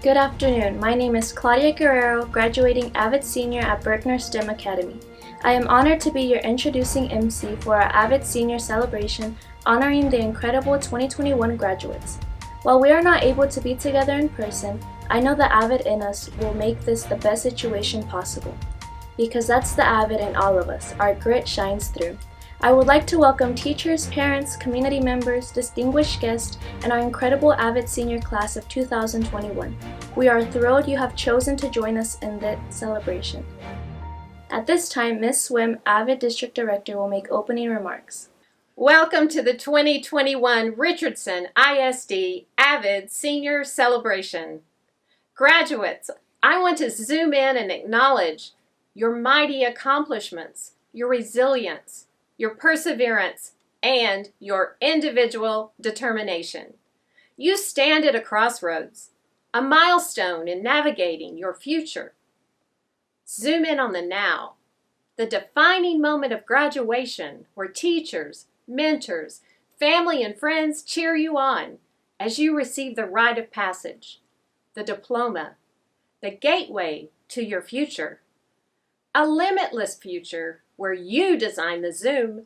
Good afternoon. My name is Claudia Guerrero, graduating AVID Senior at Berkner STEM Academy. I am honored to be your introducing MC for our AVID Senior celebration honoring the incredible 2021 graduates. While we are not able to be together in person, I know the AVID in us will make this the best situation possible. Because that's the AVID in all of us, our grit shines through. I would like to welcome teachers, parents, community members, distinguished guests, and our incredible AVID Senior Class of 2021. We are thrilled you have chosen to join us in this celebration. At this time, Ms. Swim, AVID District Director, will make opening remarks. Welcome to the 2021 Richardson ISD AVID Senior Celebration. Graduates, I want to zoom in and acknowledge your mighty accomplishments, your resilience, your perseverance, and your individual determination. You stand at a crossroads, a milestone in navigating your future. Zoom in on the now, the defining moment of graduation where teachers, mentors, family, and friends cheer you on as you receive the rite of passage, the diploma, the gateway to your future. A limitless future where you design the zoom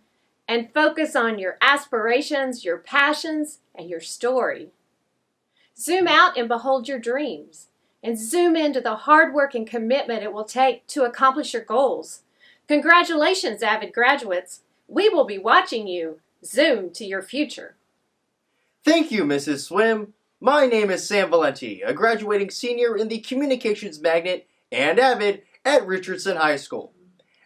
and focus on your aspirations, your passions, and your story. Zoom out and behold your dreams, and zoom into the hard work and commitment it will take to accomplish your goals. Congratulations, AVID graduates. We will be watching you zoom to your future. Thank you, Mrs. Swim. My name is Sam Valenti, a graduating senior in the Communications Magnet and AVID at Richardson High School.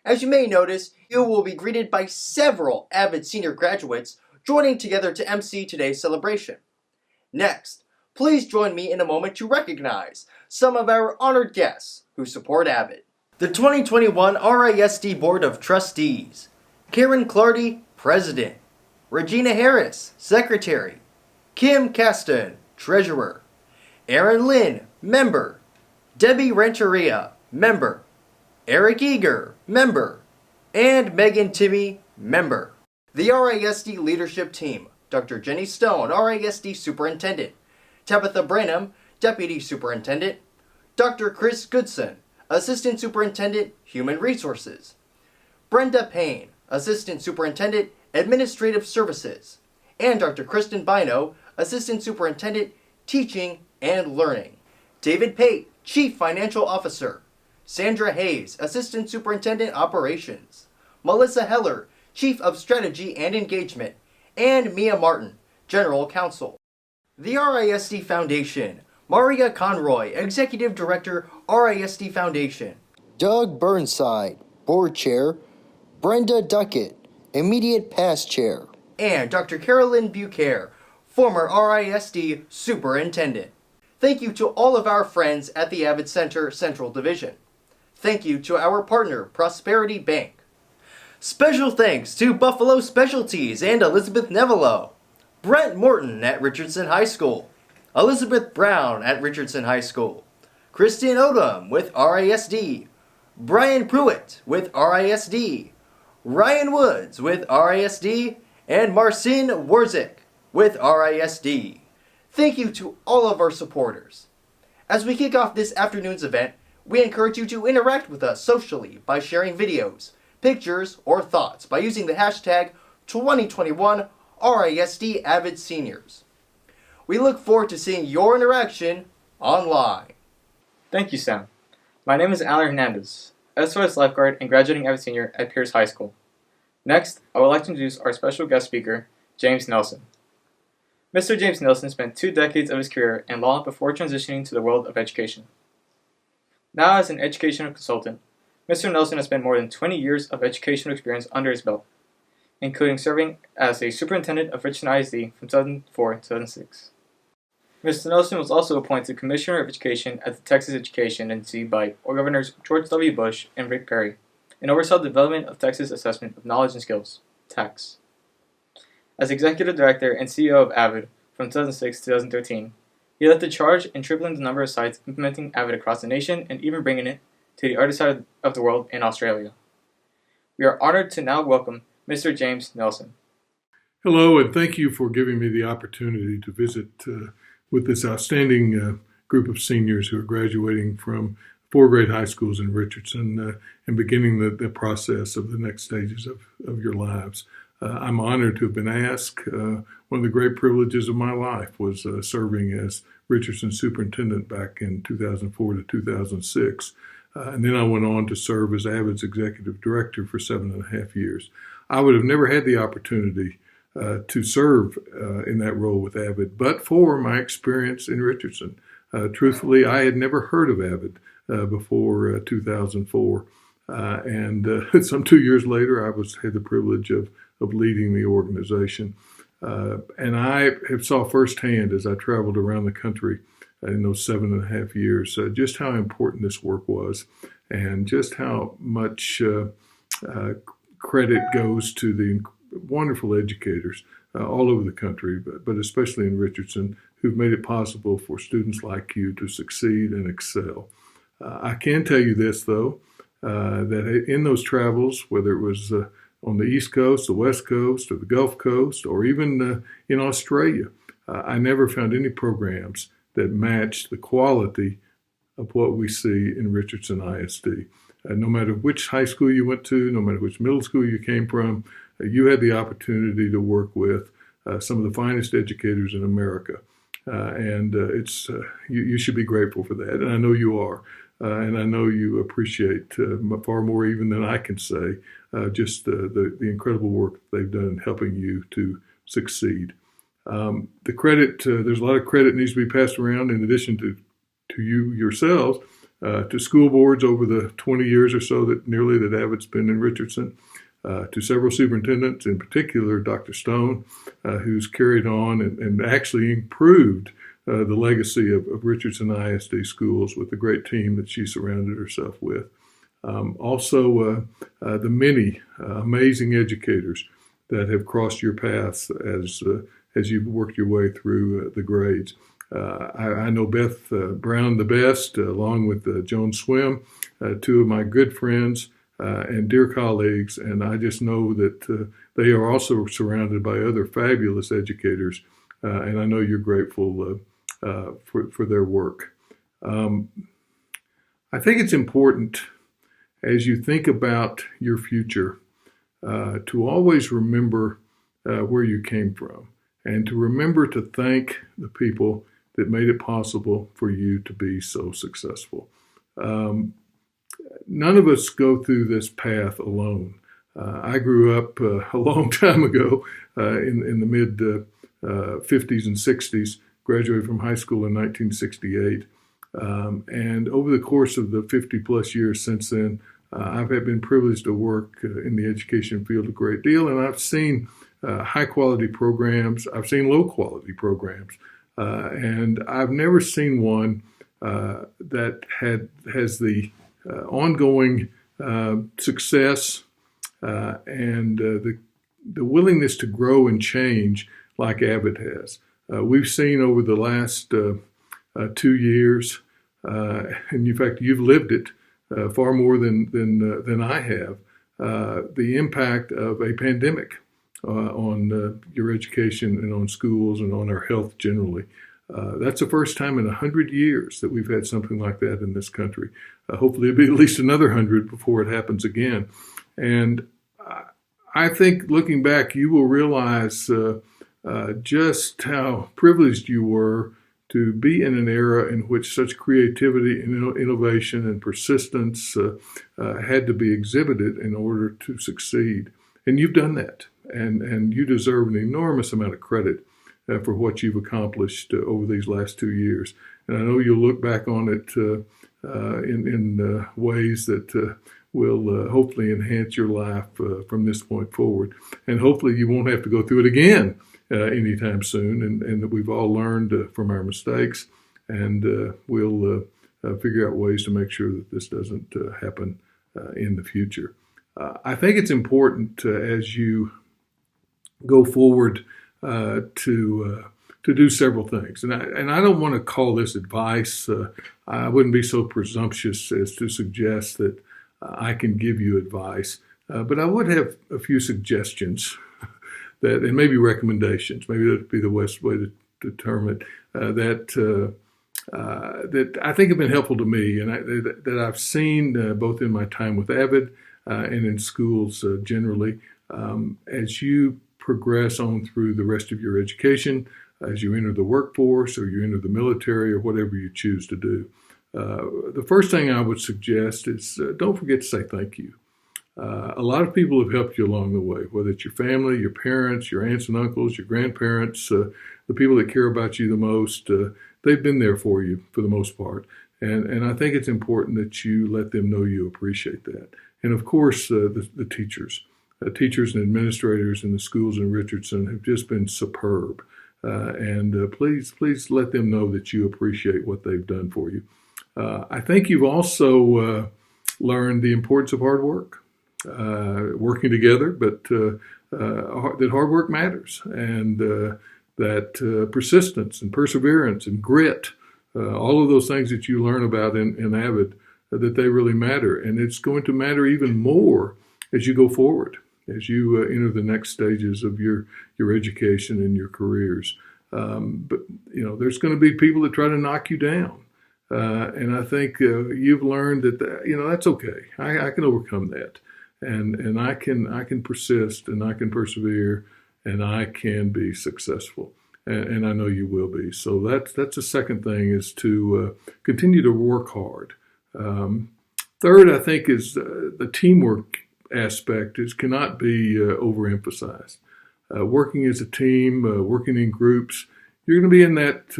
As you may notice, you will be greeted by several AVID senior graduates joining together to MC today's celebration. Next, please join me in a moment to recognize some of our honored guests who support AVID. The 2021 RISD Board of Trustees: Karen Clardy, President; Regina Harris, Secretary; Kim Caston, Treasurer; Aaron Lynn, Member; Debbie Renteria, Member; Eric Eager, Member; and Megan Timmy, Member. The RISD Leadership Team: Dr. Jenny Stone, RISD Superintendent; Tabitha Branham, Deputy Superintendent; Dr. Chris Goodson, Assistant Superintendent, Human Resources; Brenda Payne, Assistant Superintendent, Administrative Services; and Dr. Kristen Bino, Assistant Superintendent, Teaching and Learning. David Pate, Chief Financial Officer; Sandra Hayes, Assistant Superintendent, Operations; Melissa Heller, Chief of Strategy and Engagement; and Mia Martin, General Counsel. The RISD Foundation: Maria Conroy, Executive Director, RISD Foundation; Doug Burnside, Board Chair; Brenda Duckett, Immediate Past Chair; and Dr. Carolyn Bucare, former RISD Superintendent. Thank you to all of our friends at the AVID Center Central Division. Thank you to our partner, Prosperity Bank. Special thanks to Buffalo Specialties and Elizabeth Nevelo, Brent Morton at Richardson High School, Elizabeth Brown at Richardson High School, Kristen Odom with RISD, Brian Pruitt with RISD, Ryan Woods with RISD, and Marcin Warzik with RISD. Thank you to all of our supporters. As we kick off this afternoon's event, we encourage you to interact with us socially by sharing videos, pictures, or thoughts by using the hashtag 2021 RISD AVID Seniors. We look forward to seeing your interaction online. Thank you, Sam. My name is Alan Hernandez, SOS Lifeguard and graduating AVID Senior at Pierce High School. Next, I would like to introduce our special guest speaker, James Nelson. Mr. James Nelson spent 2 decades of his career in law before transitioning to the world of education. Now as an educational consultant, Mr. Nelson has spent more than 20 years of educational experience under his belt, including serving as a superintendent of Richardson ISD from 2004 to 2006. Mr. Nelson was also appointed Commissioner of Education at the Texas Education Agency by Governors George W. Bush and Rick Perry, and oversaw the development of Texas Assessment of Knowledge and Skills, TAKS. As Executive Director and CEO of AVID from 2006 to 2013, he led the charge in tripling the number of sites implementing AVID across the nation and even bringing it to the other side of the world in Australia. We are honored to now welcome Mr. James Nelson. Hello, and thank you for giving me the opportunity to visit with this outstanding group of seniors who are graduating from 4 grade high schools in Richardson and beginning the process of the next stages of your lives. I'm honored to have been asked. One of the great privileges of my life was serving as Richardson superintendent back in 2004 to 2006. And then I went on to serve as AVID's executive director for 7.5 years. I would have never had the opportunity to serve in that role with AVID, but for my experience in Richardson. Truthfully, I had never heard of AVID before 2004. And some 2 years later, I had the privilege of leading the organization. And I have saw firsthand as I traveled around the country in those 7.5 years, just how important this work was and just how much credit goes to the wonderful educators all over the country, but especially in Richardson, who've made it possible for students like you to succeed and excel. I can tell you this, though, that in those travels, whether it was on the East Coast, the West Coast, or the Gulf Coast, or even in Australia, I never found any programs that matched the quality of what we see in Richardson ISD. No matter which high school you went to, no matter which middle school you came from, you had the opportunity to work with some of the finest educators in America. And you should be grateful for that. And I know you are. And I know you appreciate far more even than I can say just the incredible work they've done in helping you to succeed. The credit, there's a lot of credit needs to be passed around in addition to you yourselves, to school boards over the 20 years or so that AVID's been in Richardson, to several superintendents, in particular Dr. Stone, who's carried on and actually improved the legacy of Richardson ISD schools with the great team that she surrounded herself with. Also, the many amazing educators that have crossed your paths as you've worked your way through the grades. I know Beth Brown the best, along with Joan Swim, two of my good friends and dear colleagues, and I just know that they are also surrounded by other fabulous educators, and I know you're grateful for their work. I think it's important as you think about your future to always remember where you came from and to remember to thank the people that made it possible for you to be so successful. None of us go through this path alone. I grew up a long time ago in the mid 50s and 60s, graduated from high school in 1968. And over the course of the 50 plus years since then, I've been privileged to work in the education field a great deal, and I've seen high quality programs, I've seen low quality programs, and I've never seen one that has the ongoing success and the willingness to grow and change like AVID has. We've seen over the last 2 years, and in fact, you've lived it far more than I have, the impact of a pandemic on your education and on schools and on our health generally. That's the first time in 100 years that we've had something like that in this country. Hopefully it'll be at least another 100 before it happens again. And I think looking back, you will realize just how privileged you were to be in an era in which such creativity and innovation and persistence had to be exhibited in order to succeed. And you've done that. And you deserve an enormous amount of credit for what you've accomplished over these last 2 years. And I know you'll look back on it in ways that will hopefully enhance your life from this point forward. And hopefully you won't have to go through it again anytime soon, and that we've all learned from our mistakes, and we'll figure out ways to make sure that this doesn't happen in the future. I think it's important as you go forward to do several things, and I don't want to call this advice. I wouldn't be so presumptuous as to suggest that I can give you advice, but I would have a few suggestions that, and maybe recommendations. Maybe that'd be the best way to term it. That that I think have been helpful to me, and that I've seen both in my time with AVID and in schools generally. As you progress on through the rest of your education, as you enter the workforce or you enter the military or whatever you choose to do, the first thing I would suggest is don't forget to say thank you. A lot of people have helped you along the way, whether it's your family, your parents, your aunts and uncles, your grandparents, the people that care about you the most. They've been there for you for the most part. And I think it's important that you let them know you appreciate that. And of course, the teachers. Teachers and administrators in the schools in Richardson have just been superb. Please let them know that you appreciate what they've done for you. I think you've also learned the importance of hard work, working together, but that hard work matters, and that persistence and perseverance and grit, all of those things that you learn about in AVID, that they really matter. And it's going to matter even more as you go forward, as you enter the next stages of your education and your careers. But there's going to be people that try to knock you down. And I think you've learned that that's okay. I can overcome that, and I can persist, and I can persevere, and I can be successful, and I know you will be. So that's the second thing, is to continue to work hard. Third, I think, is the teamwork aspect cannot be overemphasized. Working as a team, working in groups, you're going to be in that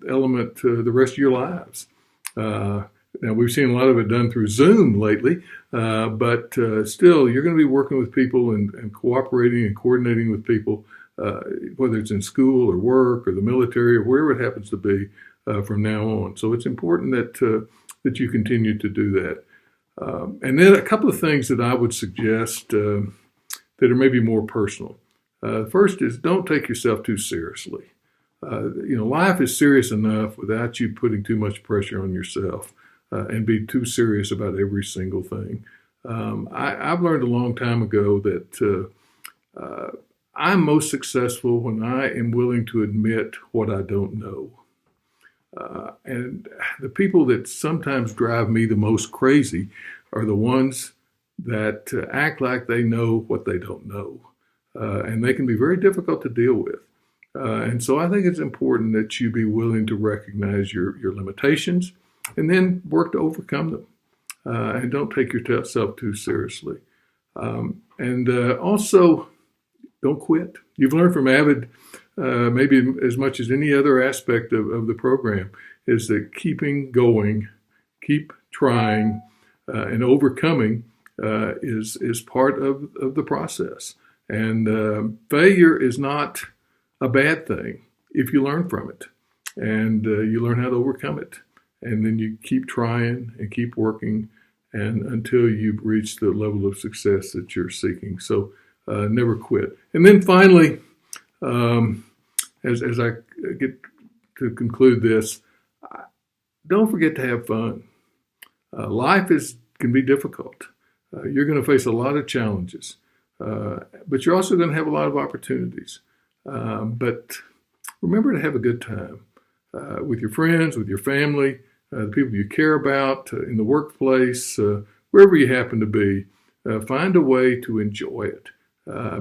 element the rest of your lives. Now, we've seen a lot of it done through Zoom lately, but still, you're going to be working with people and cooperating and coordinating with people, whether it's in school or work or the military or wherever it happens to be from now on. So it's important that you continue to do that. And then a couple of things that I would suggest that are maybe more personal. First is, don't take yourself too seriously. Life is serious enough without you putting too much pressure on yourself and be too serious about every single thing. I've learned a long time ago that I'm most successful when I am willing to admit what I don't know. And the people that sometimes drive me the most crazy are the ones that act like they know what they don't know. And they can be very difficult to deal with. And so I think it's important that you be willing to recognize your limitations and then work to overcome them. And don't take yourself too seriously. And also, don't quit. You've learned from AVID, maybe as much as any other aspect of the program, is that keeping going, keep trying, and overcoming is part of the process. And failure is not a bad thing if you learn from it and you learn how to overcome it. And then you keep trying and keep working and until you've reached the level of success that you're seeking. So never quit. And then finally, as I get to conclude this, don't forget to have fun. Life can be difficult. You're going to face a lot of challenges, but you're also going to have a lot of opportunities. But remember to have a good time with your friends, with your family, the people you care about, in the workplace, wherever you happen to be. Find a way to enjoy it,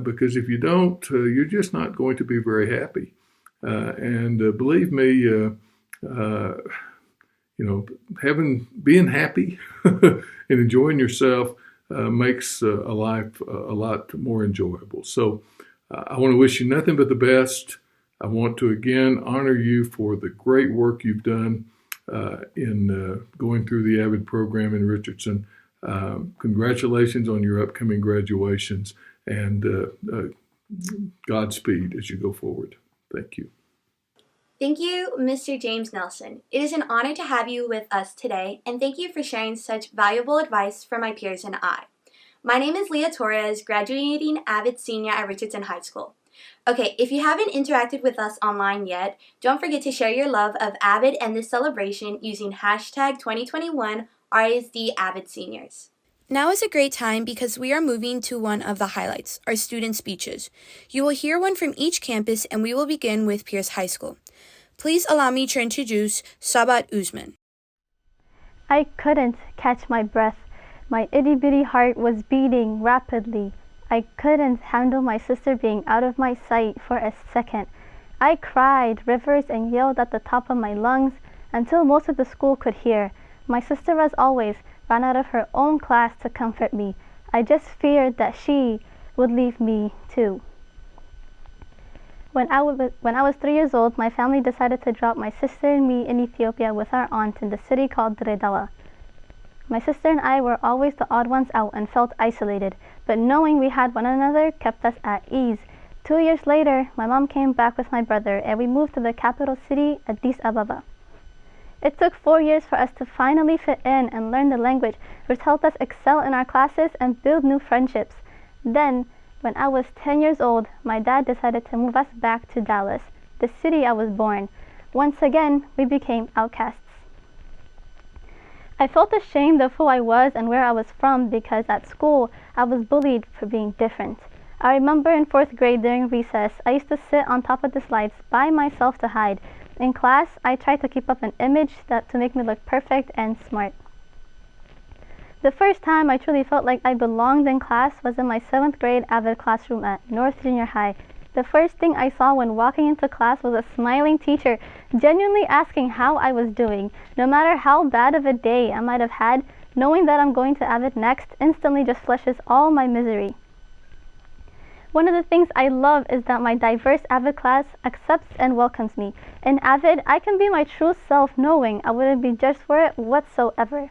because if you don't, you're just not going to be very happy. And believe me, being happy and enjoying yourself makes a life a lot more enjoyable. So I want to wish you nothing but the best. I want to again honor you for the great work you've done in going through the AVID program in Richardson. Congratulations on your upcoming graduations, and Godspeed as you go forward. Thank you. Thank you, Mr. James Nelson. It is an honor to have you with us today, and thank you for sharing such valuable advice for my peers and I. My name is Leah Torres, graduating AVID senior at Richardson High School. Okay, if you haven't interacted with us online yet, don't forget to share your love of AVID and this celebration using hashtag 2021 RISD AVID Seniors. Now is a great time because we are moving to one of the highlights, our student speeches. You will hear one from each campus, and we will begin with Pierce High School. Please allow me to introduce Sabat Usman. I couldn't catch my breath. My itty-bitty heart was beating rapidly. I couldn't handle my sister being out of my sight for a second. I cried rivers and yelled at the top of my lungs until most of the school could hear. My sister, as always, ran out of her own class to comfort me. I just feared that she would leave me too. When I was 3 years old, my family decided to drop my sister and me in Ethiopia with our aunt in the city called Dredala. My sister and I were always the odd ones out and felt isolated, but knowing we had one another kept us at ease. 2 years later, my mom came back with my brother and we moved to the capital city, Addis Ababa. It took 4 years for us to finally fit in and learn the language, which helped us excel in our classes and build new friendships. Then, when I was 10 years old, my dad decided to move us back to Dallas, the city I was born. Once again, we became outcasts. I felt ashamed of who I was and where I was from because at school, I was bullied for being different. I remember in 4th grade during recess, I used to sit on top of the slides by myself to hide. In class, I tried to keep up an image to make me look perfect and smart. The first time I truly felt like I belonged in class was in my 7th grade AVID classroom at North Junior High. The first thing I saw when walking into class was a smiling teacher, genuinely asking how I was doing. No matter how bad of a day I might have had, knowing that I'm going to AVID next instantly just flushes all my misery. One of the things I love is that my diverse AVID class accepts and welcomes me. In AVID, I can be my true self knowing I wouldn't be judged for it whatsoever.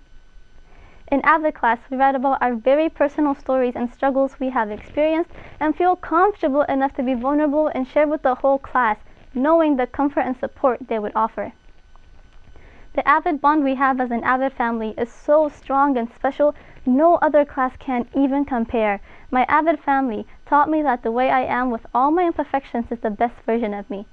In AVID class, we write about our very personal stories and struggles we have experienced and feel comfortable enough to be vulnerable and share with the whole class, knowing the comfort and support they would offer. The AVID bond we have as an AVID family is so strong and special, no other class can even compare. My AVID family taught me that the way I am with all my imperfections is the best version of me.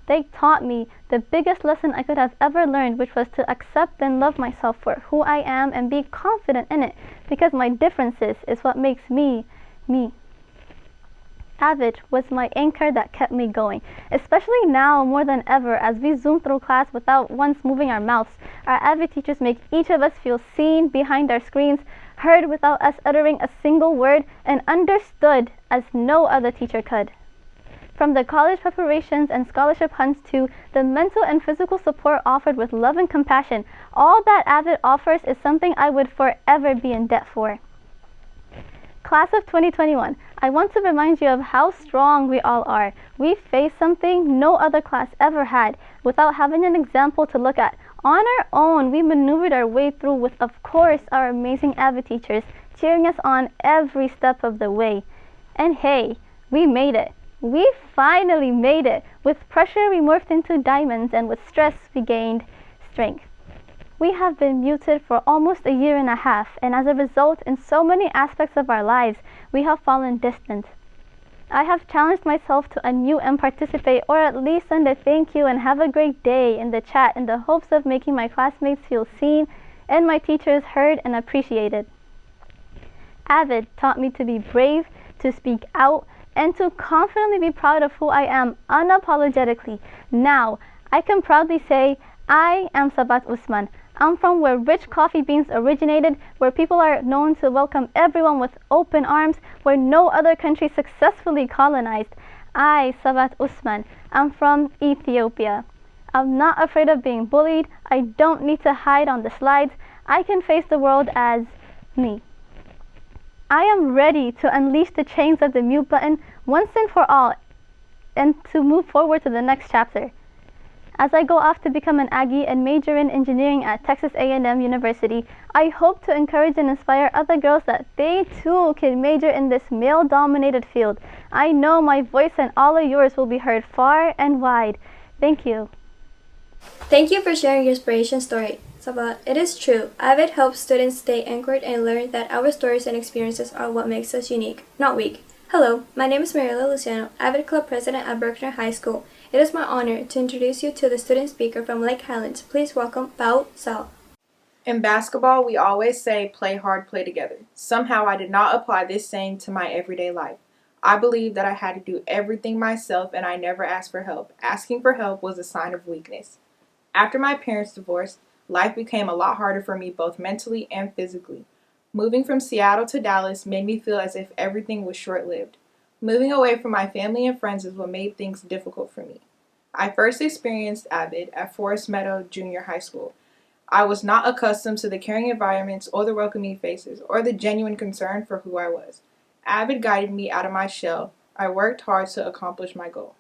They taught me the biggest lesson I could have ever learned, which was to accept and love myself for who I am and be confident in it, because my differences is what makes me, me. AVID was my anchor that kept me going, especially now more than ever as we zoom through class without once moving our mouths. Our AVID teachers make each of us feel seen behind our screens, heard without us uttering a single word, and understood as no other teacher could. From the college preparations and scholarship hunts to the mental and physical support offered with love and compassion, all that AVID offers is something I would forever be in debt for. Class of 2021, I want to remind you of how strong we all are. We faced something no other class ever had without having an example to look at. On our own, we maneuvered our way through with, of course, our amazing AVID teachers cheering us on every step of the way. And hey, we made it. We finally made it. With pressure, we morphed into diamonds, and with stress, we gained strength. We have been muted for almost a year and a half, and as a result, in so many aspects of our lives, we have fallen distant. I have challenged myself to unmute and participate, or at least send a thank you and have a great day in the chat in the hopes of making my classmates feel seen and my teachers heard and appreciated. AVID taught me to be brave, to speak out, and to confidently be proud of who I am unapologetically. Now, I can proudly say, I am Sabat Usman. I'm from where rich coffee beans originated, where people are known to welcome everyone with open arms, where no other country successfully colonized. I, Sabat Usman, am from Ethiopia. I'm not afraid of being bullied. I don't need to hide on the slides. I can face the world as me. I am ready to unleash the chains of the mute button once and for all and to move forward to the next chapter. As I go off to become an Aggie and major in engineering at Texas A&M University, I hope to encourage and inspire other girls that they too can major in this male-dominated field. I know my voice and all of yours will be heard far and wide. Thank you. Thank you for sharing your inspiration story, Sabat. It is true. AVID helps students stay anchored and learn that our stories and experiences are what makes us unique, not weak. Hello, my name is Mariela Luciano, AVID Club President at Berkner High School. It is my honor to introduce you to the student speaker from Lake Highlands. Please welcome Bao Sao. In basketball, we always say, play hard, play together. Somehow I did not apply this saying to my everyday life. I believed that I had to do everything myself and I never asked for help. Asking for help was a sign of weakness. After my parents' divorce, life became a lot harder for me both mentally and physically. Moving from Seattle to Dallas made me feel as if everything was short-lived. Moving away from my family and friends is what made things difficult for me. I first experienced AVID at Forest Meadow Junior High School. I was not accustomed to the caring environments or the welcoming faces or the genuine concern for who I was. AVID guided me out of my shell. I worked hard to accomplish my goal.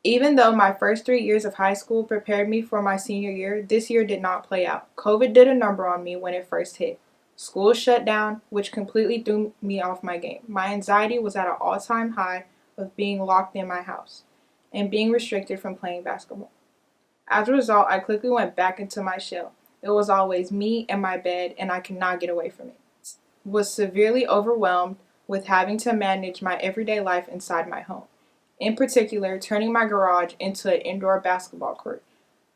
Even though my first 3 years of high school prepared me for my senior year, this year did not play out. COVID did a number on me when it first hit. School shut down, which completely threw me off my game. My anxiety was at an all-time high of being locked in my house and being restricted from playing basketball. As a result, I quickly went back into my shell. It was always me and my bed, and I could not get away from it. Was severely overwhelmed with having to manage my everyday life inside my home. In particular, turning my garage into an indoor basketball court,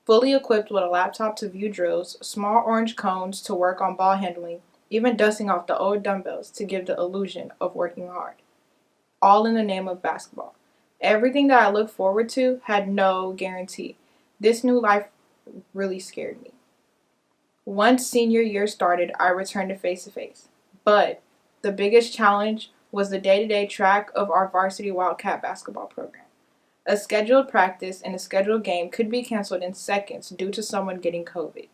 fully equipped with a laptop to view drills, small orange cones to work on ball handling, even dusting off the old dumbbells to give the illusion of working hard. All in the name of basketball. Everything that I looked forward to had no guarantee. This new life really scared me. Once senior year started, I returned to face-to-face. But the biggest challenge was the day-to-day track of our varsity Wildcat basketball program. A scheduled practice and a scheduled game could be canceled in seconds due to someone getting COVID.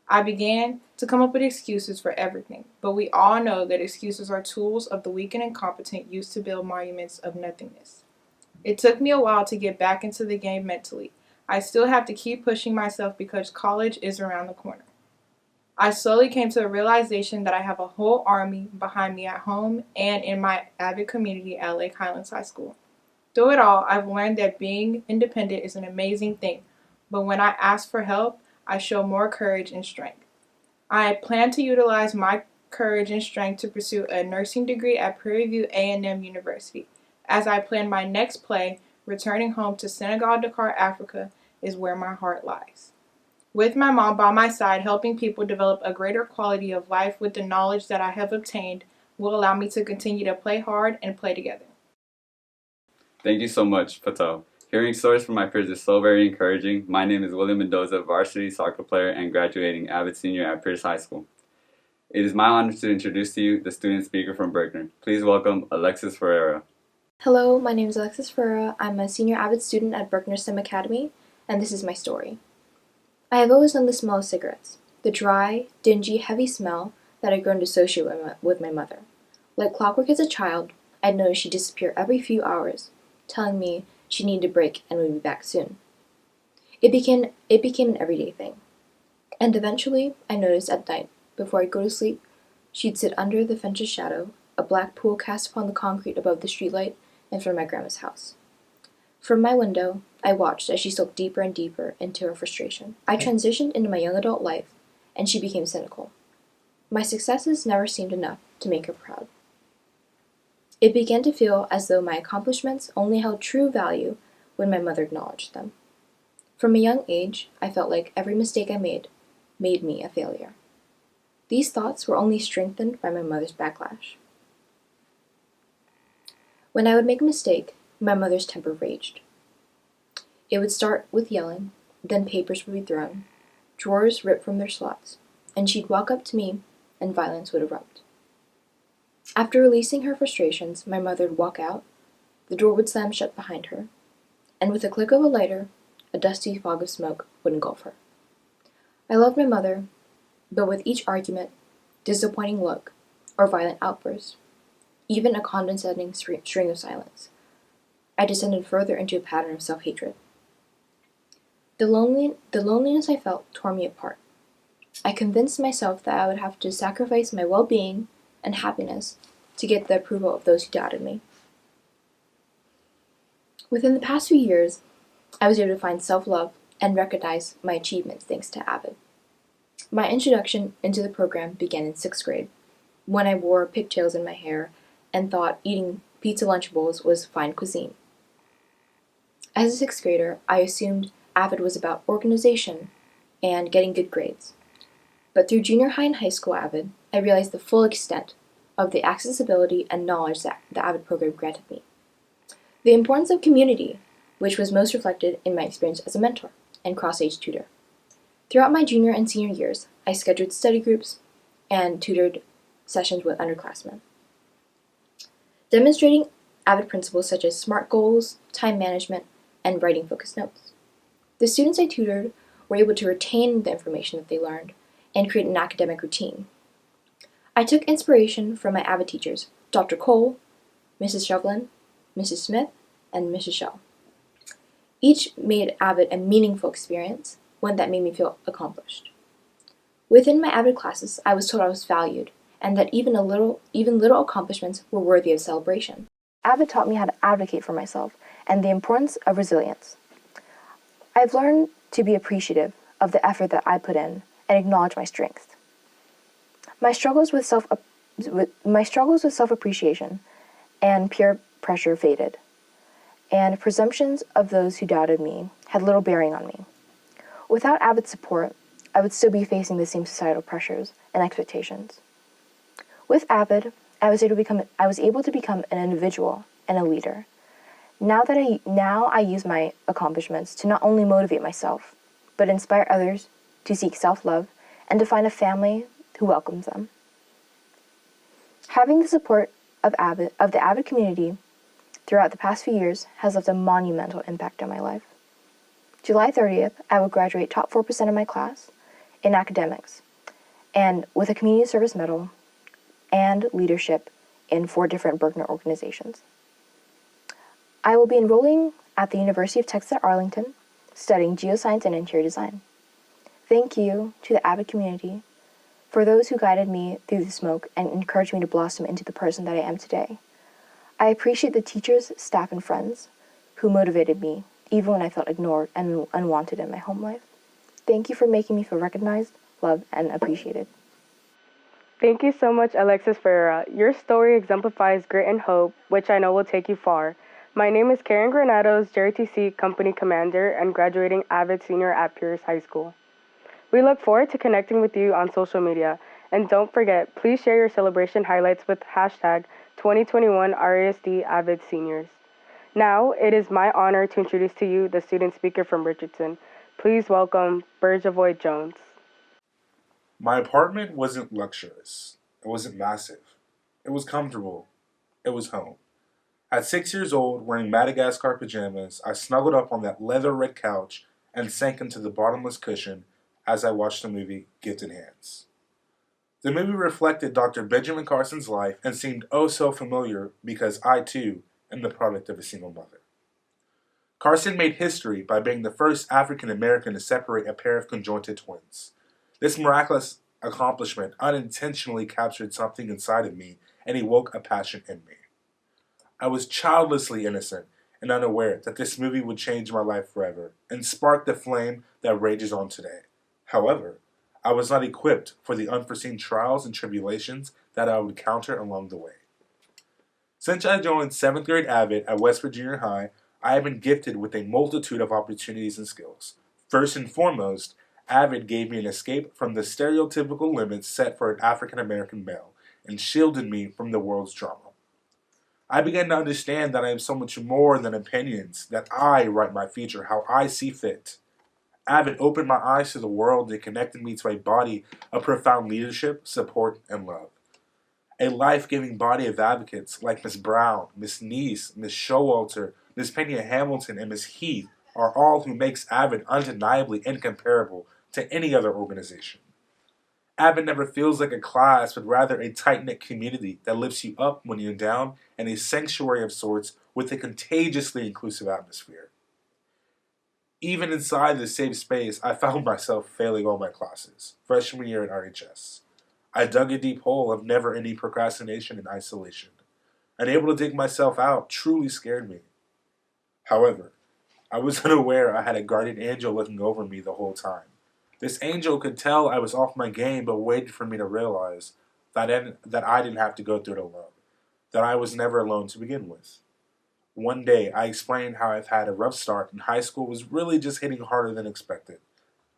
I began to come up with excuses for everything, but we all know that excuses are tools of the weak and incompetent used to build monuments of nothingness. It took me a while to get back into the game mentally. I still have to keep pushing myself because college is around the corner. I slowly came to the realization that I have a whole army behind me at home and in my AVID community at Lake Highlands High School. Through it all, I've learned that being independent is an amazing thing, but when I ask for help, I show more courage and strength. I plan to utilize my courage and strength to pursue a nursing degree at Prairie View A&M University. As I plan my next play, returning home to Senegal, Dakar, Africa is where my heart lies. With my mom by my side, helping people develop a greater quality of life with the knowledge that I have obtained will allow me to continue to play hard and play together. Thank you so much, Patel. Hearing stories from my peers is so very encouraging. My name is William Mendoza, varsity soccer player and graduating AVID senior at Pierce High School. It is my honor to introduce to you the student speaker from Berkner. Please welcome Alexis Ferreira. Hello, my name is Alexis Ferreira. I'm a senior AVID student at Berkner STEM Academy, and this is my story. I have always known the smell of cigarettes, the dry, dingy, heavy smell that I'd grown to associate with my mother. Like clockwork as a child, I'd noticed she'd disappear every few hours, telling me she needed a break and would be back soon. It became an everyday thing. And eventually, I noticed at night, before I'd go to sleep, she'd sit under the fence's shadow, a black pool cast upon the concrete above the streetlight in front of my grandma's house. From my window, I watched as she slipped deeper and deeper into her frustration. I transitioned into my young adult life, and she became cynical. My successes never seemed enough to make her proud. It began to feel as though my accomplishments only held true value when my mother acknowledged them. From a young age, I felt like every mistake I made me a failure. These thoughts were only strengthened by my mother's backlash. When I would make a mistake, my mother's temper raged. It would start with yelling, then papers would be thrown, drawers ripped from their slots, and she'd walk up to me and violence would erupt. After releasing her frustrations, my mother would walk out, the door would slam shut behind her, and with a click of a lighter, a dusty fog of smoke would engulf her. I loved my mother, but with each argument, disappointing look, or violent outburst, even a condescending string of silence, I descended further into a pattern of self-hatred. The loneliness I felt tore me apart. I convinced myself that I would have to sacrifice my well-being and happiness to get the approval of those who doubted me. Within the past few years, I was able to find self-love and recognize my achievements thanks to AVID. My introduction into the program began in 6th grade, when I wore pigtails in my hair and thought eating pizza Lunchables was fine cuisine. As a 6th grader, I assumed AVID was about organization and getting good grades. But through junior high and high school AVID, I realized the full extent of the accessibility and knowledge that the AVID program granted me. The importance of community, which was most reflected in my experience as a mentor and cross-age tutor. Throughout my junior and senior years, I scheduled study groups and tutored sessions with underclassmen. Demonstrating AVID principles such as SMART goals, time management, and writing focused notes. The students I tutored were able to retain the information that they learned and create an academic routine. I took inspiration from my AVID teachers, Dr. Cole, Mrs. Shovlin, Mrs. Smith, and Mrs. Shaw. Each made AVID a meaningful experience, one that made me feel accomplished. Within my AVID classes, I was told I was valued, and that even little accomplishments were worthy of celebration. AVID taught me how to advocate for myself and the importance of resilience. I've learned to be appreciative of the effort that I put in and acknowledge my strengths. My struggles with self-appreciation and peer pressure faded, and presumptions of those who doubted me had little bearing on me. Without AVID support, I would still be facing the same societal pressures and expectations. With AVID, I was able to become an individual and a leader. Now I use my accomplishments to not only motivate myself, but inspire others to seek self-love and to find a family who welcomes them. Having the support of the AVID community throughout the past few years has left a monumental impact on my life. July 30th, I will graduate top 4% of my class in academics, and with a community service medal and leadership in 4 different Berkner organizations. I will be enrolling at the University of Texas at Arlington, studying geoscience and interior design. Thank you to the AVID community for those who guided me through the smoke and encouraged me to blossom into the person that I am today. I appreciate the teachers, staff, and friends who motivated me, even when I felt ignored and unwanted in my home life. Thank you for making me feel recognized, loved, and appreciated. Thank you so much, Alexis Ferreira. Your story exemplifies grit and hope, which I know will take you far. My name is Karen Granados, JRTC Company Commander and graduating AVID Senior at Pierce High School. We look forward to connecting with you on social media. And don't forget, please share your celebration highlights with hashtag 2021 RISD AVID Seniors. Now, it is my honor to introduce to you the student speaker from Richardson. Please welcome Berjavoy Jones. My apartment wasn't luxurious. It wasn't massive. It was comfortable. It was home. At 6 years old, wearing Madagascar pajamas, I snuggled up on that leather red couch and sank into the bottomless cushion as I watched the movie Gifted Hands. The movie reflected Dr. Benjamin Carson's life and seemed oh so familiar because I, too, am the product of a single mother. Carson made history by being the first African American to separate a pair of conjoined twins. This miraculous accomplishment unintentionally captured something inside of me and awoke a passion in me. I was childlessly innocent and unaware that this movie would change my life forever and spark the flame that rages on today. However, I was not equipped for the unforeseen trials and tribulations that I would encounter along the way. Since I joined 7th grade AVID at West Virginia High, I have been gifted with a multitude of opportunities and skills. First and foremost, AVID gave me an escape from the stereotypical limits set for an African American male and shielded me from the world's drama. I began to understand that I am so much more than opinions, that I write my future how I see fit. AVID opened my eyes to the world and connected me to a body of profound leadership, support, and love. A life-giving body of advocates like Miss Brown, Miss Neese, Miss Showalter, Miss Pena Hamilton, and Miss Heath are all who makes AVID undeniably incomparable to any other organization. AVID never feels like a class, but rather a tight-knit community that lifts you up when you're down and a sanctuary of sorts with a contagiously inclusive atmosphere. Even inside this safe space, I found myself failing all my classes, freshman year at RHS. I dug a deep hole of never-ending procrastination and isolation. Unable to dig myself out truly scared me. However, I was unaware I had a guardian angel looking over me the whole time. This angel could tell I was off my game, but waited for me to realize that I didn't have to go through it alone, that I was never alone to begin with. One day, I explained how I've had a rough start and high school was really just hitting harder than expected.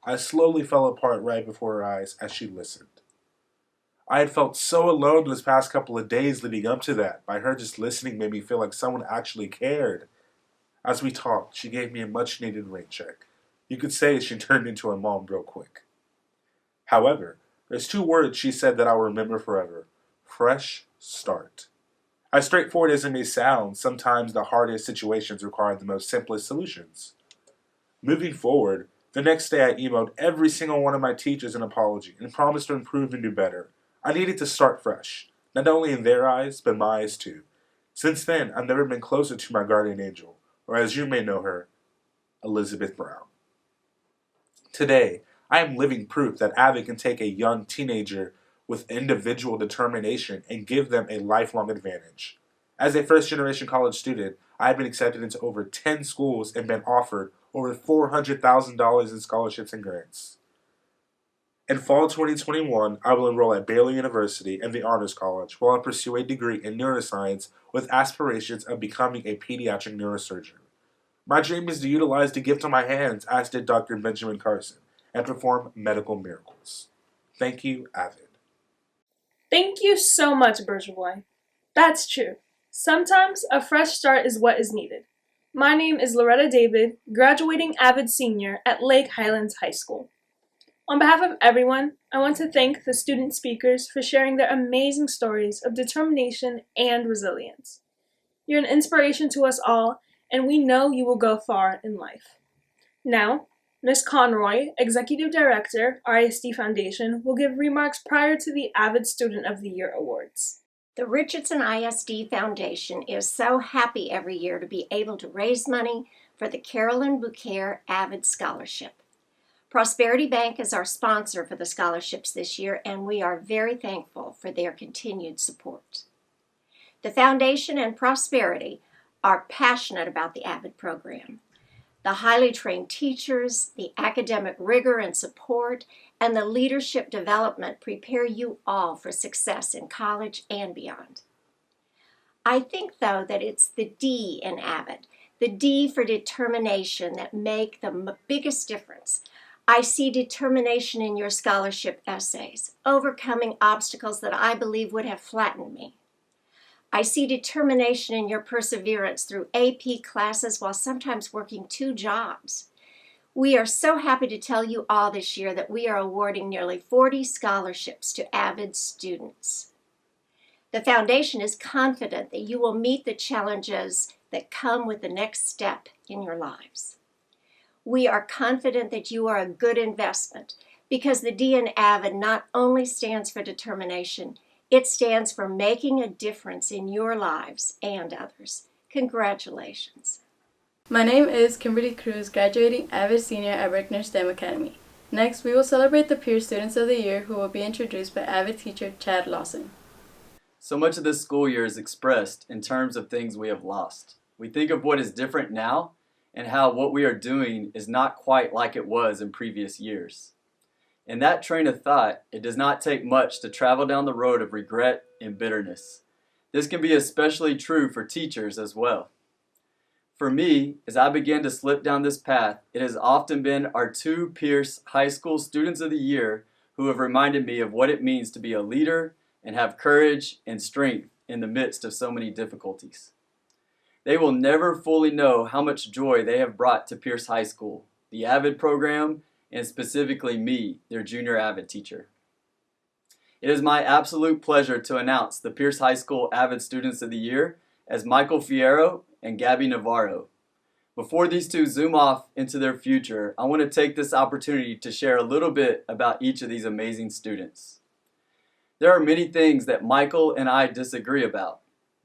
I slowly fell apart right before her eyes as she listened. I had felt so alone those past couple of days leading up to that. By her just listening made me feel like someone actually cared. As we talked, she gave me a much-needed rain check. You could say she turned into a mom real quick. However, there's 2 words she said that I'll remember forever. Fresh start. As straightforward as it may sound, sometimes the hardest situations require the most simplest solutions. Moving forward, the next day I emailed every single one of my teachers an apology and promised to improve and do better. I needed to start fresh, not only in their eyes, but my eyes too. Since then, I've never been closer to my guardian angel, or as you may know her, Elizabeth Brown. Today, I am living proof that AVID can take a young teenager with individual determination and give them a lifelong advantage. As a first-generation college student, I have been accepted into over 10 schools and been offered over $400,000 in scholarships and grants. In fall 2021, I will enroll at Baylor University and the Honors College while I pursue a degree in neuroscience with aspirations of becoming a pediatric neurosurgeon. My dream is to utilize the gift on my hands, as did Dr. Benjamin Carson, and perform medical miracles. Thank you, AVID. Thank you so much, Bourgeois. That's true. Sometimes a fresh start is what is needed. My name is Loretta David, graduating AVID senior at Lake Highlands High School. On behalf of everyone, I want to thank the student speakers for sharing their amazing stories of determination and resilience. You're an inspiration to us all, and we know you will go far in life. Now, Ms. Conroy, Executive Director, RISD Foundation, will give remarks prior to the AVID Student of the Year Awards. The Richardson ISD Foundation is so happy every year to be able to raise money for the Carolyn Bouquet AVID Scholarship. Prosperity Bank is our sponsor for the scholarships this year, and we are very thankful for their continued support. The Foundation and Prosperity are passionate about the AVID program. The highly trained teachers, the academic rigor and support, and the leadership development prepare you all for success in college and beyond. I think, though, that it's the D in AVID, the D for determination, that make the biggest difference. I see determination in your scholarship essays, overcoming obstacles that I believe would have flattened me. I see determination in your perseverance through AP classes while sometimes working 2 jobs. We are so happy to tell you all this year that we are awarding nearly 40 scholarships to AVID students. The Foundation is confident that you will meet the challenges that come with the next step in your lives. We are confident that you are a good investment because the D in AVID not only stands for determination, it stands for making a difference in your lives and others. Congratulations. My name is Kimberly Cruz, graduating AVID Senior at Brickner STEM Academy. Next, we will celebrate the Peer Students of the Year, who will be introduced by AVID teacher Chad Lawson. So much of this school year is expressed in terms of things we have lost. We think of what is different now and how what we are doing is not quite like it was in previous years. In that train of thought, it does not take much to travel down the road of regret and bitterness. This can be especially true for teachers as well. For me, as I began to slip down this path, it has often been our 2 Pierce High School Students of the Year who have reminded me of what it means to be a leader and have courage and strength in the midst of so many difficulties. They will never fully know how much joy they have brought to Pierce High School, the AVID program, and specifically me, their junior AVID teacher. It is my absolute pleasure to announce the Pierce High School AVID Students of the Year as Michael Fierro and Gabby Navarro. Before these 2 zoom off into their future, I want to take this opportunity to share a little bit about each of these amazing students. There are many things that Michael and I disagree about.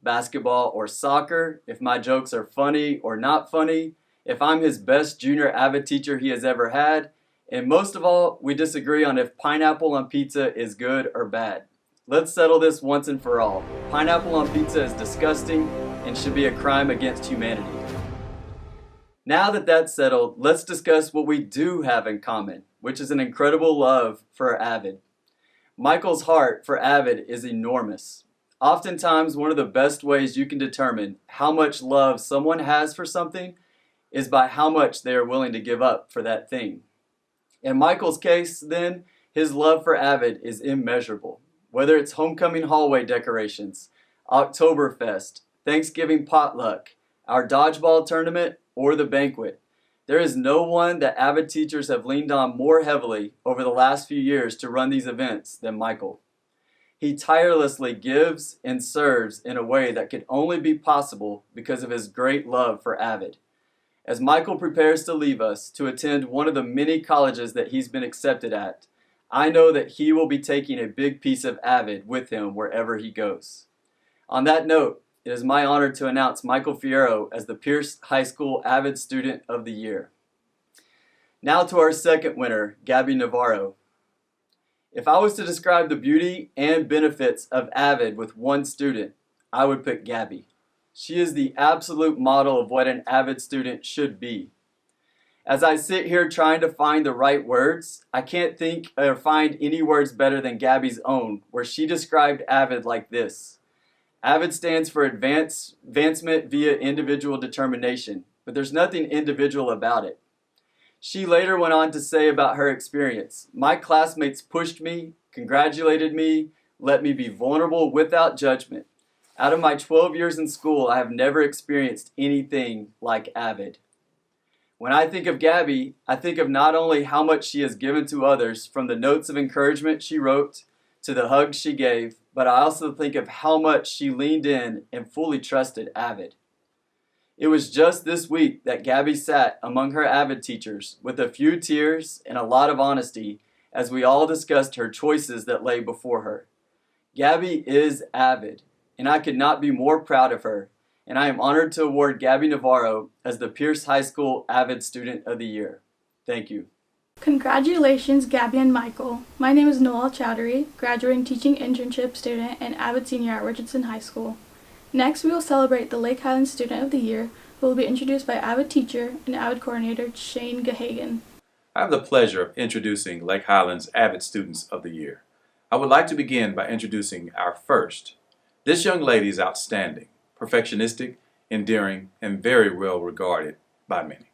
Basketball or soccer, if my jokes are funny or not funny, if I'm his best junior AVID teacher he has ever had, and most of all, we disagree on if pineapple on pizza is good or bad. Let's settle this once and for all. Pineapple on pizza is disgusting and should be a crime against humanity. Now that that's settled, let's discuss what we do have in common, which is an incredible love for AVID. Michael's heart for AVID is enormous. Oftentimes, one of the best ways you can determine how much love someone has for something is by how much they are willing to give up for that thing. In Michael's case, then, his love for AVID is immeasurable. Whether it's homecoming hallway decorations, Oktoberfest, Thanksgiving potluck, our dodgeball tournament, or the banquet, there is no one that AVID teachers have leaned on more heavily over the last few years to run these events than Michael. He tirelessly gives and serves in a way that could only be possible because of his great love for AVID. As Michael prepares to leave us to attend one of the many colleges that he's been accepted at, I know that he will be taking a big piece of AVID with him wherever he goes. On that note, it is my honor to announce Michael Fierro as the Pierce High School AVID Student of the Year. Now to our second winner, Gabby Navarro. If I was to describe the beauty and benefits of AVID with one student, I would pick Gabby. She is the absolute model of what an AVID student should be. As I sit here trying to find the right words, I can't think or find any words better than Gabby's own, where she described AVID like this. AVID stands for Advancement via Individual Determination, but there's nothing individual about it. She later went on to say about her experience, "My classmates pushed me, congratulated me, let me be vulnerable without judgment. Out of my 12 years in school, I have never experienced anything like AVID." When I think of Gabby, I think of not only how much she has given to others, from the notes of encouragement she wrote to the hugs she gave, but I also think of how much she leaned in and fully trusted AVID. It was just this week that Gabby sat among her AVID teachers with a few tears and a lot of honesty as we all discussed her choices that lay before her. Gabby is AVID, and I could not be more proud of her, and I am honored to award Gabby Navarro as the Pierce High School AVID Student of the Year. Thank you. Congratulations, Gabby and Michael. My name is Noel Chowdhury, graduating teaching internship student and AVID senior at Richardson High School. Next, we will celebrate the Lake Highlands Student of the Year, who will be introduced by AVID teacher and AVID coordinator Shane Gahagan. I have the pleasure of introducing Lake Highlands AVID Students of the Year. I would like to begin by introducing our first. This young lady is outstanding, perfectionistic, endearing, and very well regarded by many.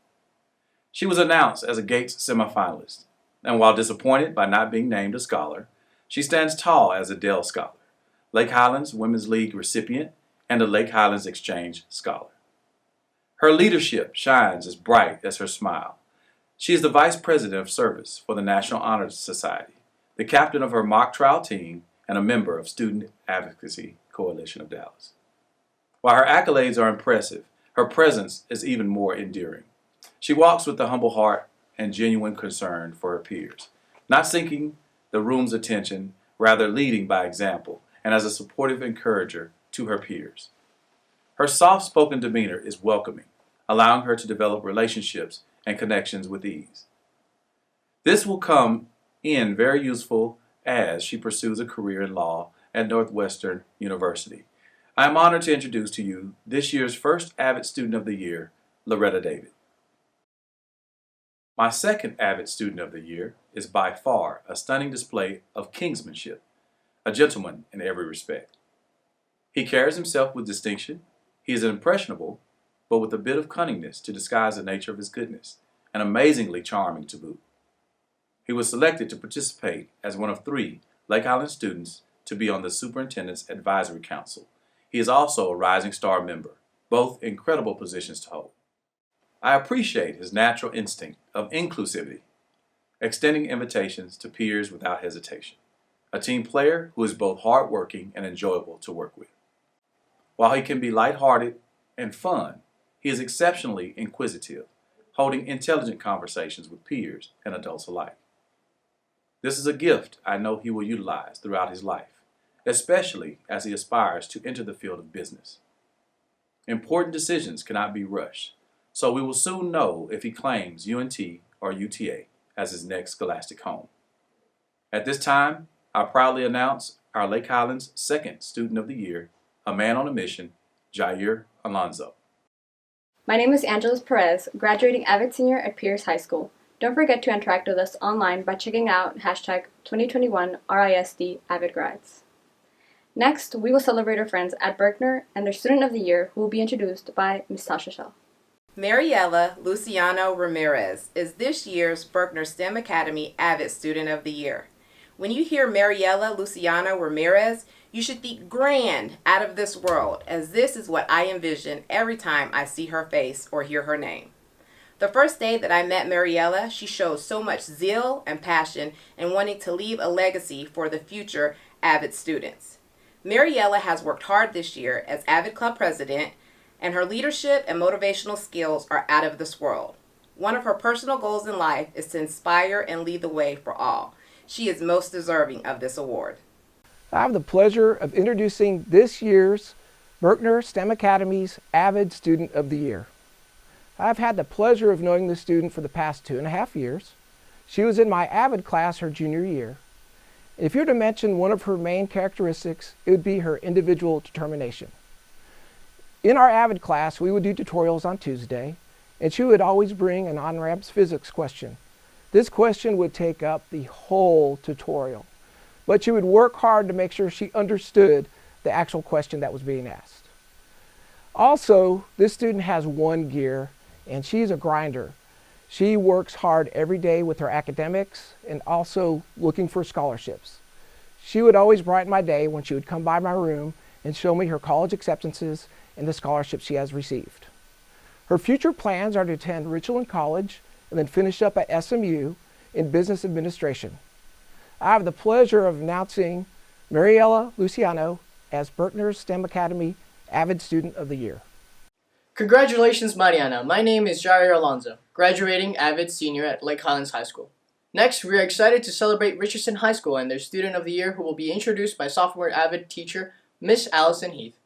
She was announced as a Gates semifinalist, and while disappointed by not being named a scholar, she stands tall as a Dell Scholar, Lake Highlands Women's League recipient, and a Lake Highlands Exchange Scholar. Her leadership shines as bright as her smile. She is the Vice President of Service for the National Honor Society, the captain of her mock trial team, and a member of Student Advocacy Coalition of Dallas. While her accolades are impressive, her presence is even more endearing. She walks with a humble heart and genuine concern for her peers, not seeking the room's attention, rather leading by example and as a supportive encourager to her peers. Her soft-spoken demeanor is welcoming, allowing her to develop relationships and connections with ease. This will come in very useful as she pursues a career in law at Northwestern University. I am honored to introduce to you this year's first AVID Student of the Year, Loretta David. My second AVID Student of the Year is by far a stunning display of kingsmanship, a gentleman in every respect. He carries himself with distinction. He is impressionable, but with a bit of cunningness to disguise the nature of his goodness, and amazingly charming to boot. He was selected to participate as one of 3 Lake Highlands students to be on the Superintendent's Advisory Council. He is also a Rising Star member, both incredible positions to hold. I appreciate his natural instinct of inclusivity, extending invitations to peers without hesitation. A team player who is both hardworking and enjoyable to work with. While he can be lighthearted and fun, he is exceptionally inquisitive, holding intelligent conversations with peers and adults alike. This is a gift I know he will utilize throughout his life, especially as he aspires to enter the field of business. Important decisions cannot be rushed, so we will soon know if he claims UNT or UTA as his next scholastic home. At this time, I proudly announce our Lake Highlands second Student of the Year, a man on a mission, Jair Alonzo. My name is Angeles Perez, graduating AVID senior at Pierce High School. Don't forget to interact with us online by checking out hashtag 2021 RISD AVID Grads. Next, we will celebrate our friends at Berkner and their Student of the Year, who will be introduced by Ms. Tasha Shell. Mariela Luciano Ramirez is this year's Berkner STEM Academy AVID Student of the Year. When you hear Mariela Luciano Ramirez, you should think grand, out of this world, as this is what I envision every time I see her face or hear her name. The first day that I met Mariela, she showed so much zeal and passion in wanting to leave a legacy for the future AVID students. Mariela has worked hard this year as AVID Club president, and her leadership and motivational skills are out of this world. One of her personal goals in life is to inspire and lead the way for all. She is most deserving of this award. I have the pleasure of introducing this year's Berkner STEM Academy's AVID Student of the Year. I've had the pleasure of knowing this student for the past 2.5 years. She was in my AVID class her junior year. If you were to mention one of her main characteristics, it would be her individual determination. In our AVID class, we would do tutorials on Tuesday, and she would always bring an on-ramps physics question. This question would take up the whole tutorial, but she would work hard to make sure she understood the actual question that was being asked. Also, this student has one gear, and she's a grinder. She works hard every day with her academics and also looking for scholarships. She would always brighten my day when she would come by my room and show me her college acceptances and the scholarships she has received. Her future plans are to attend Richland College and then finish up at SMU in business administration. I have the pleasure of announcing Mariela Luciano as Berkner's STEM Academy AVID Student of the Year. Congratulations, Mariana. My name is Jair Alonso, graduating AVID senior at Lake Highlands High School. Next, we are excited to celebrate Richardson High School and their Student of the Year, who will be introduced by sophomore AVID teacher, Miss Allison Heath.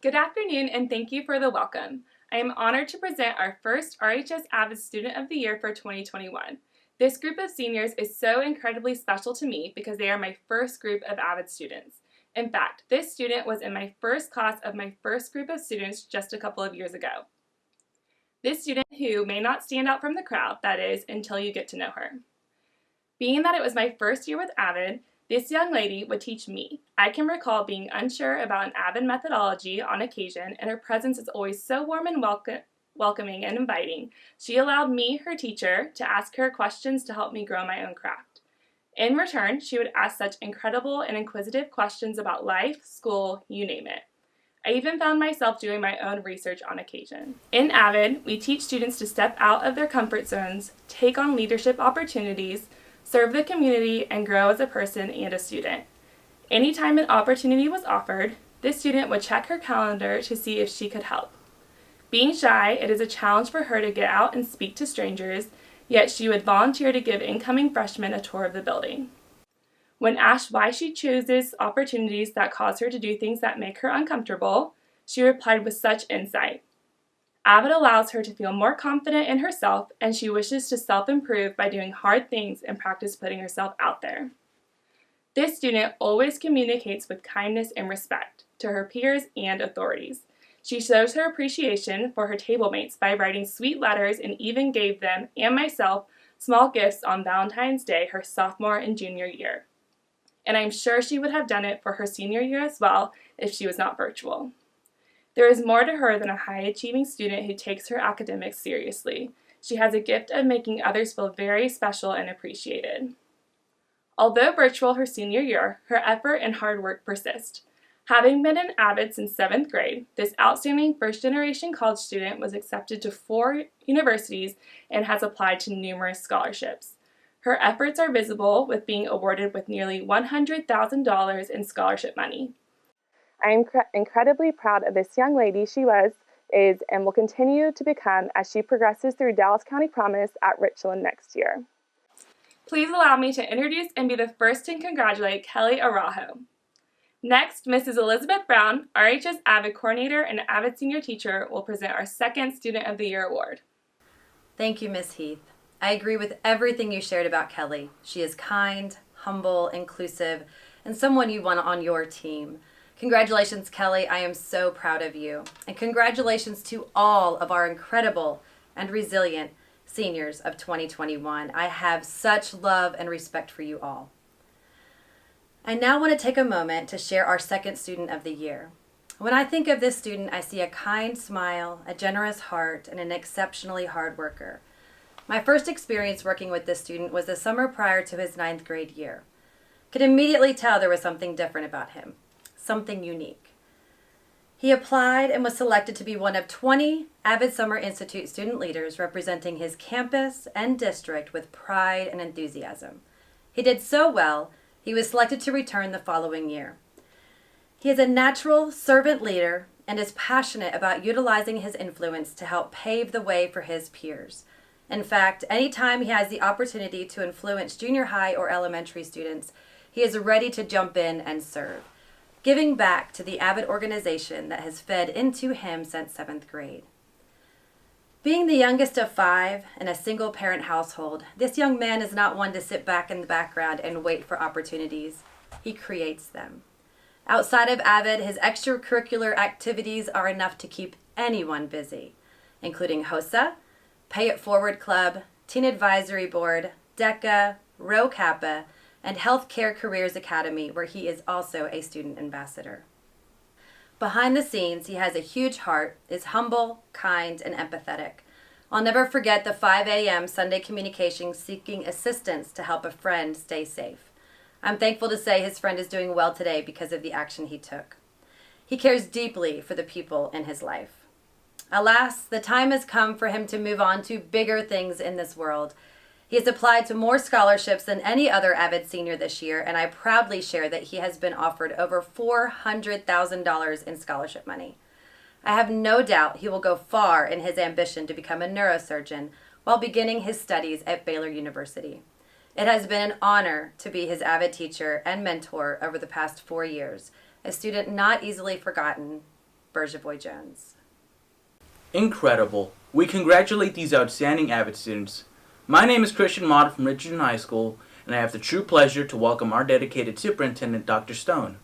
Good afternoon, and thank you for the welcome. I am honored to present our first RHS AVID Student of the Year for 2021. This group of seniors is so incredibly special to me because they are my first group of AVID students. In fact, this student was in my first class of my first group of students just a couple of years ago. This student who may not stand out from the crowd, that is, until you get to know her. Being that it was my first year with AVID, this young lady would teach me. I can recall being unsure about an AVID methodology on occasion, and her presence is always so warm and welcoming and inviting. She allowed me, her teacher, to ask her questions to help me grow my own craft. In return, she would ask such incredible and inquisitive questions about life, school, you name it. I even found myself doing my own research on occasion. In AVID, we teach students to step out of their comfort zones, take on leadership opportunities, serve the community, and grow as a person and a student. Anytime an opportunity was offered, this student would check her calendar to see if she could help. Being shy, it is a challenge for her to get out and speak to strangers, yet she would volunteer to give incoming freshmen a tour of the building. When asked why she chooses opportunities that cause her to do things that make her uncomfortable, she replied with such insight. AVID allows her to feel more confident in herself, and she wishes to self-improve by doing hard things and practice putting herself out there. This student always communicates with kindness and respect to her peers and authorities. She shows her appreciation for her table mates by writing sweet letters and even gave them, and myself, small gifts on Valentine's Day her sophomore and junior year. And I'm sure she would have done it for her senior year as well if she was not virtual. There is more to her than a high-achieving student who takes her academics seriously. She has a gift of making others feel very special and appreciated. Although virtual her senior year, her effort and hard work persist. Having been an AVID since 7th grade, this outstanding first-generation college student was accepted to 4 universities and has applied to numerous scholarships. Her efforts are visible with being awarded with nearly $100,000 in scholarship money. I am incredibly proud of this young lady she is, and will continue to become as she progresses through Dallas County Promise at Richland next year. Please allow me to introduce and be the first to congratulate Kelly Arajo. Next, Mrs. Elizabeth Brown, RHS AVID Coordinator and AVID Senior Teacher, will present our second Student of the Year Award. Thank you, Ms. Heath. I agree with everything you shared about Kelly. She is kind, humble, inclusive, and someone you want on your team. Congratulations, Kelly. I am so proud of you. And congratulations to all of our incredible and resilient seniors of 2021. I have such love and respect for you all. I now want to take a moment to share our second Student of the Year. When I think of this student, I see a kind smile, a generous heart, and an exceptionally hard worker. My first experience working with this student was the summer prior to his 9th grade year. could immediately tell there was something different about him, something unique. He applied and was selected to be one of 20 AVID Summer Institute student leaders representing his campus and district with pride and enthusiasm. He did so well, he was selected to return the following year. He is a natural servant leader and is passionate about utilizing his influence to help pave the way for his peers. In fact, anytime he has the opportunity to influence junior high or elementary students, he is ready to jump in and serve, giving back to the AVID organization that has fed into him since 7th grade. Being the youngest of 5 in a single-parent household, this young man is not one to sit back in the background and wait for opportunities. He creates them. Outside of AVID, his extracurricular activities are enough to keep anyone busy, including HOSA, Pay It Forward Club, Teen Advisory Board, DECA, Rho Kappa, and Healthcare Careers Academy, where he is also a student ambassador. Behind the scenes, he has a huge heart, is humble, kind, and empathetic. I'll never forget the 5 a.m. Sunday communication seeking assistance to help a friend stay safe. I'm thankful to say his friend is doing well today because of the action he took. He cares deeply for the people in his life. Alas, the time has come for him to move on to bigger things in this world. He has applied to more scholarships than any other AVID senior this year, and I proudly share that he has been offered over $400,000 in scholarship money. I have no doubt he will go far in his ambition to become a neurosurgeon while beginning his studies at Baylor University. It has been an honor to be his AVID teacher and mentor over the past 4 years, a student not easily forgotten, Bergevoy Jones. Incredible. We congratulate these outstanding AVID students. My name is Christian Mott from Richardson High School, and I have the true pleasure to welcome our dedicated superintendent, Dr. Stone.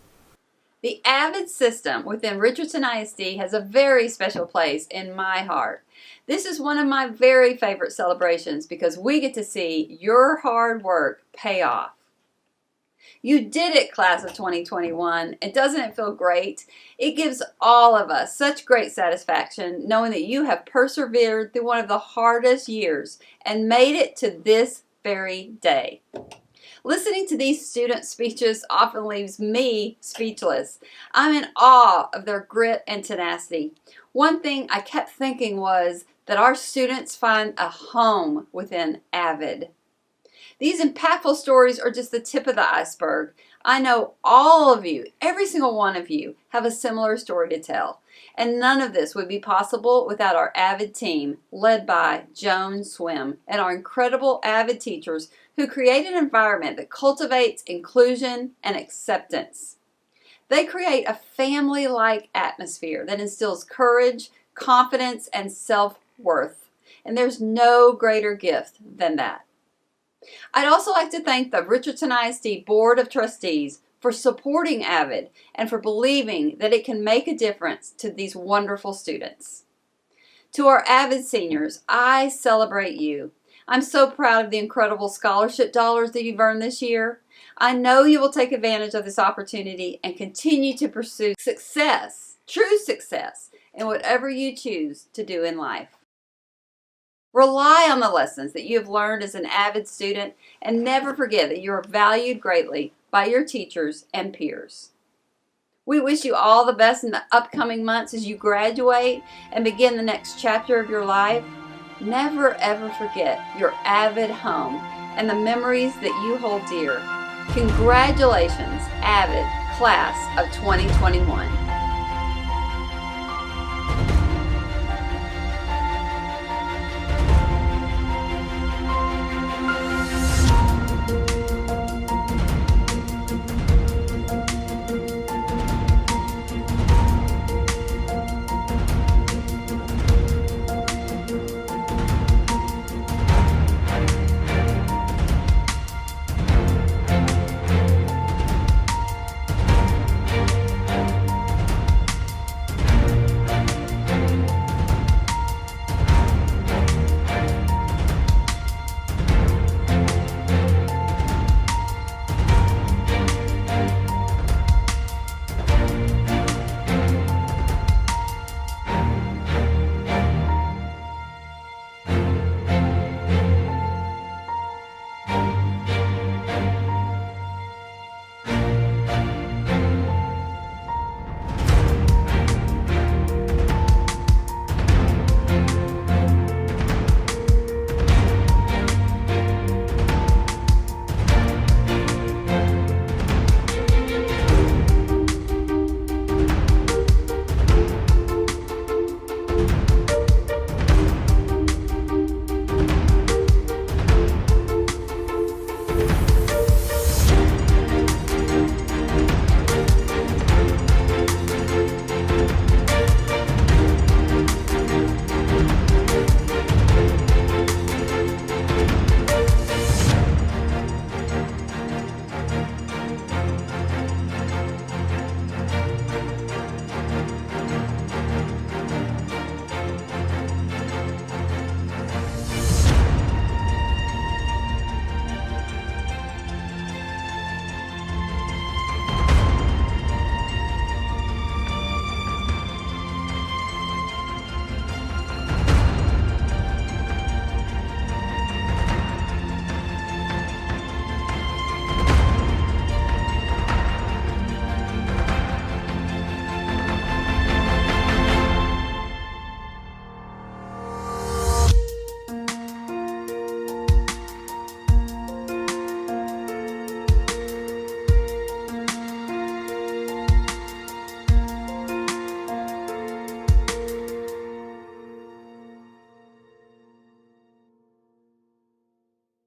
The AVID system within Richardson ISD has a very special place in my heart. This is one of my very favorite celebrations because we get to see your hard work pay off. You did it, class of 2021, and doesn't it feel great? It gives all of us such great satisfaction knowing that you have persevered through one of the hardest years and made it to this very day. Listening to these student speeches often leaves me speechless. I'm in awe of their grit and tenacity. One thing I kept thinking was that our students find a home within AVID. These impactful stories are just the tip of the iceberg. I know all of you, every single one of you, have a similar story to tell. And none of this would be possible without our AVID team, led by Joan Swim, and our incredible AVID teachers who create an environment that cultivates inclusion and acceptance. They create a family-like atmosphere that instills courage, confidence, and self-worth. And there's no greater gift than that. I'd also like to thank the Richardson ISD Board of Trustees for supporting AVID and for believing that it can make a difference to these wonderful students. To our AVID seniors, I celebrate you. I'm so proud of the incredible scholarship dollars that you've earned this year. I know you will take advantage of this opportunity and continue to pursue success, true success, in whatever you choose to do in life. Rely on the lessons that you have learned as an AVID student and never forget that you are valued greatly by your teachers and peers. We wish you all the best in the upcoming months as you graduate and begin the next chapter of your life. Never ever forget your AVID home and the memories that you hold dear. Congratulations, AVID Class of 2021.